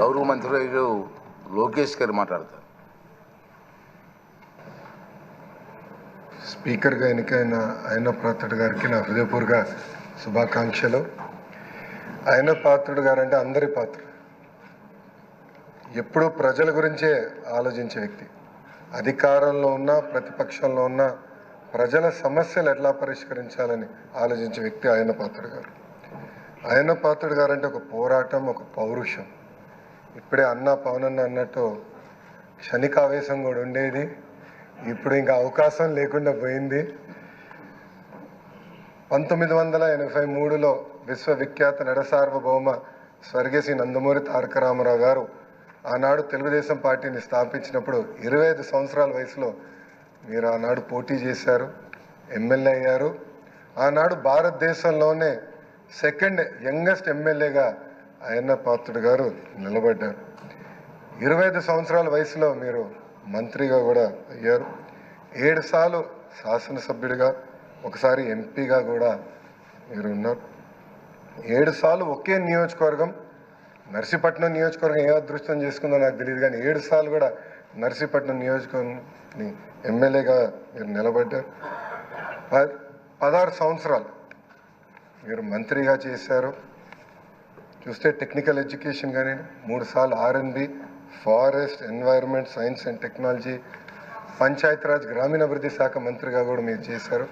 గౌరవ మంత్రి లోకేష్ గారు మాట్లాడతారు. స్పీకర్గా ఎన్నికైన అయ్యన్న పాత్రుడు గారికి నా హృదయపూర్వక శుభాకాంక్షలు. అయ్యన్న పాత్రుడు గారు అంటే అందరి పాత్రుడు, ఎప్పుడూ ప్రజల గురించే ఆలోచించే వ్యక్తి. అధికారంలో ఉన్న ప్రతిపక్షంలో ఉన్న ప్రజల సమస్యలు ఎట్లా పరిష్కరించాలని ఆలోచించే వ్యక్తి అయ్యన్న పాత్రుడు గారు. అయ్యన్న పాత్రుడు గారు అంటే ఒక పోరాటం, ఒక పౌరుషం. ఇప్పుడే పవనన్న అన్నట్టు క్షణికావేశం కూడా ఉండేది, ఇప్పుడు ఇంకా అవకాశం లేకుండా పోయింది. 1983లో విశ్వవిఖ్యాత నడసార్వభౌమ స్వర్గీయ శ్రీ నందమూరి తారక రామారావు గారు ఆనాడు తెలుగుదేశం పార్టీని స్థాపించినప్పుడు 25 సంవత్సరాల వయసులో మీరు ఆనాడు పోటీ చేశారు, ఎమ్మెల్యే అయ్యారు. ఆనాడు భారతదేశంలోనే సెకండ్ యంగెస్ట్ ఎమ్మెల్యేగా అయ్యన్న పాత్రుడు గారు నిలబడ్డారు. 25 సంవత్సరాల వయసులో మీరు మంత్రిగా కూడా అయ్యారు. 7 సార్లు శాసనసభ్యుడిగా, ఒకసారి ఎంపీగా కూడా మీరు ఉన్నారు. 7 సార్లు ఒకే నియోజకవర్గం, నర్సీపట్నం నియోజకవర్గం ఏ అదృష్టం చేసుకుందో నాకు తెలియదు, కానీ 7 సార్లు కూడా నర్సీపట్నం నియోజకవర్గం ఎమ్మెల్యేగా మీరు నిలబడ్డారు. 16 సంవత్సరాలు మీరు మంత్రిగా చేశారు. చూస్తే టెక్నికల్ ఎడ్యుకేషన్ కానీ 3 సార్లు R&B, forest, environment, science and technology, Panchayati Raj గ్రామీణాభివృద్ధి శాఖ మంత్రిగా కూడా మీరు చేశారు.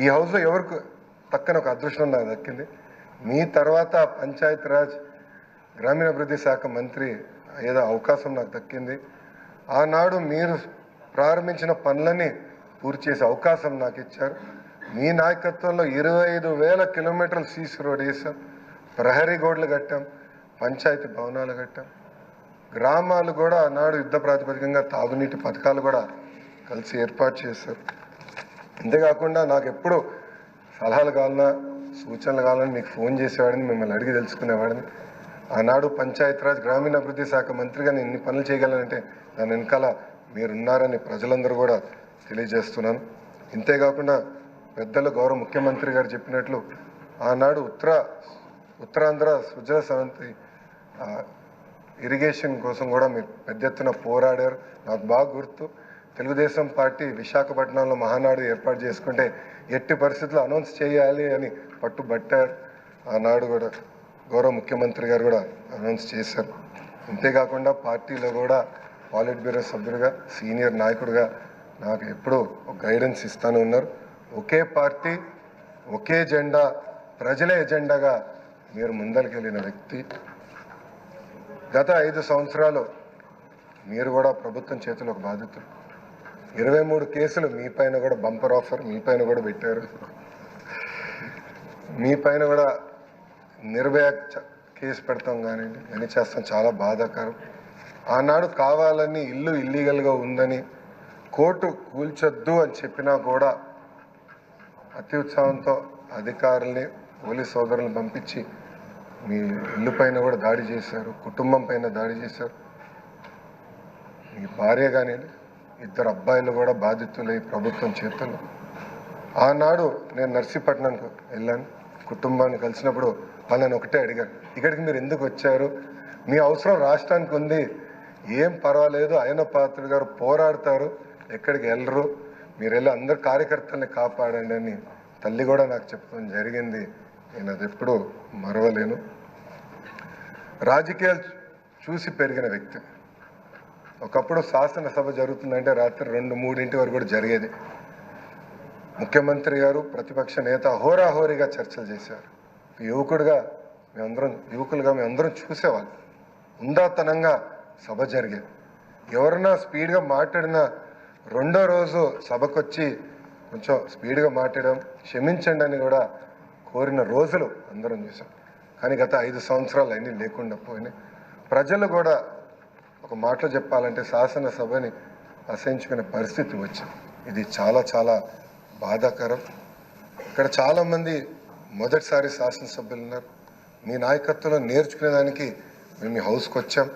ఈ హౌస్లో ఎవరికి పక్కన ఒక అదృష్టం నాకు దక్కింది, మీ తర్వాత పంచాయతీరాజ్ గ్రామీణాభివృద్ధి శాఖ మంత్రి ఏదో అవకాశం నాకు దక్కింది. ఆనాడు మీరు ప్రారంభించిన పనులని పూర్తి చేసే అవకాశం నాకు ఇచ్చారు. మీ నాయకత్వంలో 25,000 కిలోమీటర్లు సీసీ రోడ్ వేసాం, ప్రహరీ గోడలు కట్టాం, పంచాయతీ భవనాలు కట్టాం. గ్రామాలు కూడా ఆనాడు యుద్ధ ప్రాతిపదికంగా తాగునీటి పథకాలు కూడా కలిసి ఏర్పాటు చేశారు. అంతేకాకుండా నాకు ఎప్పుడు సలహాలు కావాలన్నా, సూచనలు కావాలని మీకు ఫోన్ చేసేవాడిని, మిమ్మల్ని అడిగి తెలుసుకునేవాడిని. ఆనాడు పంచాయతీరాజ్ గ్రామీణాభివృద్ధి శాఖ మంత్రిగా నేను ఇన్ని పనులు చేయగలనంటే దాని వెనకాల మీరున్నారని ప్రజలందరూ కూడా తెలియజేస్తున్నాను. ఇంతేకాకుండా పెద్దలు గౌరవ ముఖ్యమంత్రి గారు చెప్పినట్లు ఆనాడు ఉత్తరాంధ్ర సుజల సవంతి ఇరిగేషన్ కోసం కూడా మీరు పెద్ద ఎత్తున పోరాడారు. నాకు బాగా గుర్తు, తెలుగుదేశం పార్టీ విశాఖపట్నంలో మహానాడు ఏర్పాటు చేసుకుంటే ఎట్టి పరిస్థితుల్లో అనౌన్స్ చేయాలి అని పట్టుబట్టారు. ఆనాడు కూడా గౌరవ ముఖ్యమంత్రి గారు కూడా అనౌన్స్ చేశారు. అంతేకాకుండా పార్టీలో కూడా పాలిట్ బ్యూరో సభ్యుడిగా, సీనియర్ నాయకుడిగా నాకు ఎప్పుడూ ఒక గైడెన్స్ ఇస్తూనే ఉన్నారు. ఒకే పార్టీ, ఒకే జెండా, ప్రజల ఎజెండాగా మీరు ముందరికెళ్ళిన వ్యక్తి. గత 5 సంవత్సరాలు మీరు కూడా ప్రభుత్వం చేతిలో ఒక బాధితులు. 23 కేసులు మీ పైన కూడా బంపర్ ఆఫర్ మీ పైన కూడా పెట్టారు. మీ పైన కూడా నిర్భయ కేసు పెడతాం కానివ్వండి, అని చేస్తాం, చాలా బాధాకరం. ఆనాడు కావాలని ఇల్లు ఇల్లీగల్గా ఉందని కోర్టు కూల్చొద్దు అని చెప్పినా కూడా అతి ఉత్సాహంతో అధికారుల్ని, పోలీస్ సోదరులను పంపించి మీ ఇల్లు పైన కూడా దాడి చేశారు, కుటుంబం పైన దాడి చేశారు. మీ భార్య కానీ 2 అబ్బాయిలు కూడా బాధితులై ప్రభుత్వం చేతుల్లో. ఆనాడు నేను నర్సీపట్నంకు వెళ్ళాను, కుటుంబాన్ని కలిసినప్పుడు వాళ్ళని ఒకటే అడిగాను, ఇక్కడికి మీరు ఎందుకు వచ్చారు, మీ అవసరం రాష్ట్రానికి ఉంది, ఏం పర్వాలేదు, అయ్యన్న పాత్రుడు గారు పోరాడతారు, ఎక్కడికి వెళ్ళరు, మీరు వెళ్ళి అందరు కార్యకర్తల్ని కాపాడండి అని తల్లి కూడా నాకు చెప్పడం జరిగింది. నేను అది ఎప్పుడూ మరవలేను. రాజకీయాలు చూసి పెరిగిన వ్యక్తి. ఒకప్పుడు శాసనసభ జరుగుతుందంటే రాత్రి 2-3 వరకు కూడా జరిగేది. ముఖ్యమంత్రి గారు, ప్రతిపక్ష నేత హోరాహోరీగా చర్చలు చేశారు. యువకులుగా మేమందరం చూసేవాళ్ళం. ఉందాతనంగా సభ జరిగేది. ఎవరన్నా స్పీడ్గా మాట్లాడినా 2వ రోజు సభకొచ్చి కొంచెం స్పీడ్గా మాట్లాడడం, క్షమించండి అని కూడా కోరిన రోజులు అందరం చూసాం. కానీ గత 5 సంవత్సరాలు అన్నీ లేకుండా పోయినాయి. ప్రజలు కూడా ఒక మాటలో చెప్పాలంటే శాసనసభని అసహించుకునే పరిస్థితి వచ్చింది. ఇది చాలా చాలా బాధాకరం. ఇక్కడ చాలామంది మొదటిసారి శాసనసభ్యులు ఉన్నారు. మీ నాయకత్వంలో నేర్చుకునేదానికి మేము ఈ హౌస్కి వచ్చాం.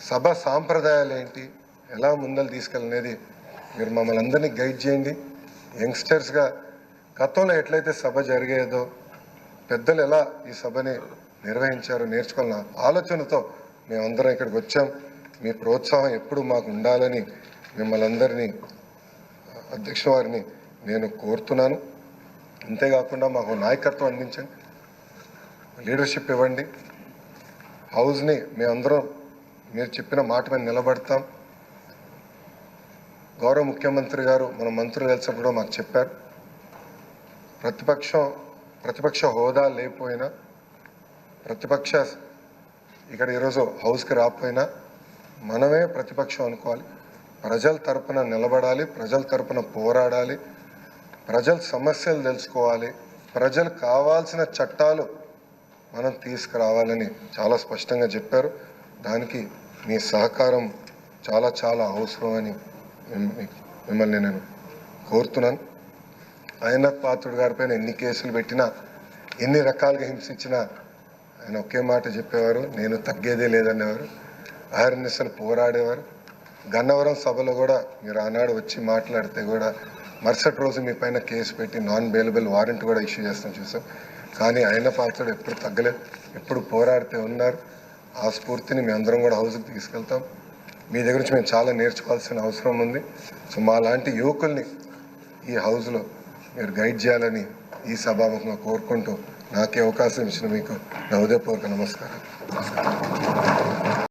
సభ సాంప్రదాయాలు ఏంటి, ఎలా ముందలు తీసుకెళ్ళనేది మీరు మమ్మల్ని అందరినీ గైడ్ చేయండి. యంగ్స్టర్స్గా గతంలో ఎట్లయితే సభ జరిగేదో, పెద్దలు ఎలా ఈ సభని నిర్వహించారో నేర్చుకోవాలన్న ఆలోచనతో మేమందరం ఇక్కడికి వచ్చాం. మీ ప్రోత్సాహం ఎప్పుడు మాకు ఉండాలని మిమ్మల్ని అందరినీ అధ్యక్ష వారిని నేను కోరుతున్నాను. అంతేకాకుండా మాకు నాయకత్వం అందించండి, లీడర్షిప్ ఇవ్వండి. హౌస్ని మేమందరం మీరు చెప్పిన మాట మీద నిలబడతాం. గౌరవ ముఖ్యమంత్రి గారు మన మంత్రులు కలిసినప్పుడు మాకు చెప్పారు, ప్రతిపక్ష హోదా లేకపోయినా, ప్రతిపక్ష ఇక్కడ ఈరోజు హౌస్కి రాకపోయినా మనమే ప్రతిపక్షం అనుకోవాలి. ప్రజల తరపున నిలబడాలి, ప్రజల తరపున పోరాడాలి, ప్రజల సమస్యలు తెలుసుకోవాలి, ప్రజలకు కావాల్సిన చట్టాలు మనం తీసుకురావాలని చాలా స్పష్టంగా చెప్పారు. దానికి మీ సహకారం చాలా చాలా అవసరమని మిమ్మల్ని నేను కోరుతున్నాను. అయ్యన్నథ్ పాత్రుడు గారిపైన ఎన్ని కేసులు పెట్టినా, ఎన్ని రకాలుగా హింసించినా ఆయన ఒకే మాట చెప్పేవారు, నేను తగ్గేదే లేదనేవారు. అహర్నిశలు పోరాడేవారు. గన్నవరం సభలో కూడా మీరు ఆనాడు వచ్చి మాట్లాడితే కూడా మరుసటి రోజు మీ పైన కేసు పెట్టి నాన్ బెయిలబుల్ వారెంట్ కూడా ఇష్యూ చేస్తాం చూసాం. కానీ ఆయన పాత్రుడు ఎప్పుడు తగ్గలేదు, ఎప్పుడు పోరాడితే ఉన్నారు. ఆ స్ఫూర్తిని మీ అందరం కూడా హౌస్కి తీసుకెళ్తాం. మీ దగ్గర నుంచి మేము చాలా నేర్చుకోవాల్సిన అవసరం ఉంది. సో మా లాంటి యువకుల్ని ఈ హౌస్లో మీరు గైడ్ చేయాలని ఈ సభాముఖంగా కోరుకుంటూ నాకే అవకాశం ఇచ్చిన మీకు నా హృదయపూర్వక నమస్కారం.